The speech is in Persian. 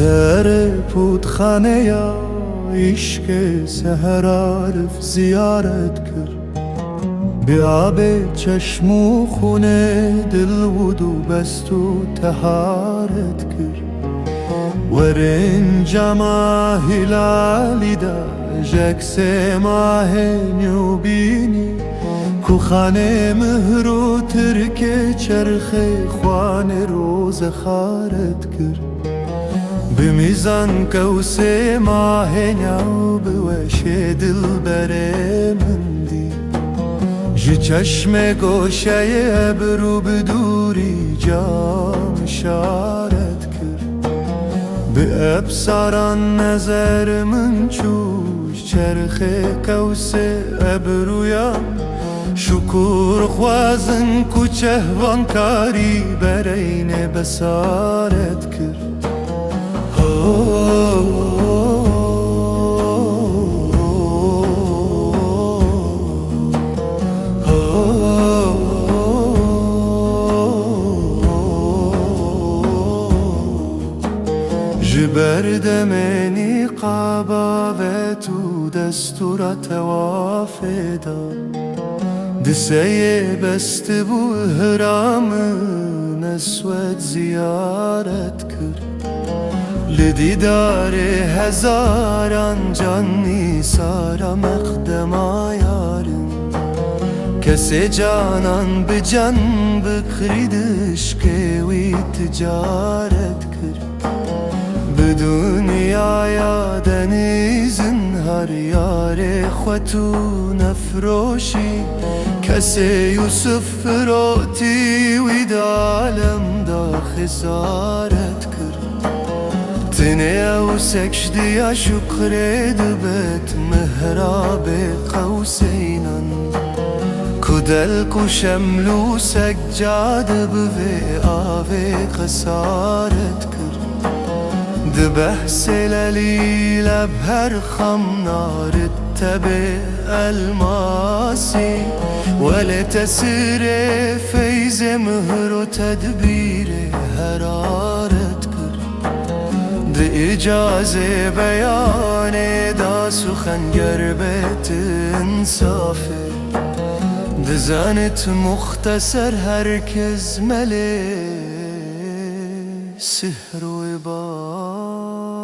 در پودخانه یا عشق سحر عارف زیارت کرد، به آب چشم و خونه دل ودو بست و طهارت کرد. ورنجا هلالی دا جکس ماه نو بینی، کو خانه مهر و ترک چرخ خوان روز خارت کرد. بمیزان کوس ماه نو بوش دل بره مندی، جی چشم گوشه ابرو بدوری جام شارت کرد. به ابصاران نظر من چوش چرخ کوس ابرویم، شکر خوازن کوچه وانکاری برین بسارت کرد. جبردمني قابا و دستور توافدا، دسه بست بو هرام نسوت زیارت کرد. لدیدار هزاران جانی سارا مقدم یارم، کسی جانان به جان بکریدش که وی تجارت کرد. به دنیا دنیزن هر یار خوتو نفروشی، کسی یوسف فروتی وی دالم دا خسارت کرد. تنه او سجدی شکر دبت محراب قوسینان، کدل کو شملو سجاد بوی آوی قصارت کرد. دبحث للیل بهر خم نار التبع الماسي، ولا تسر فيز مهر و تدبیر حرارت کرد. ده اجازه بیان دا سخنگر بیت انصافه، ده زنت مختصر هرکز مله سحر و عبارت.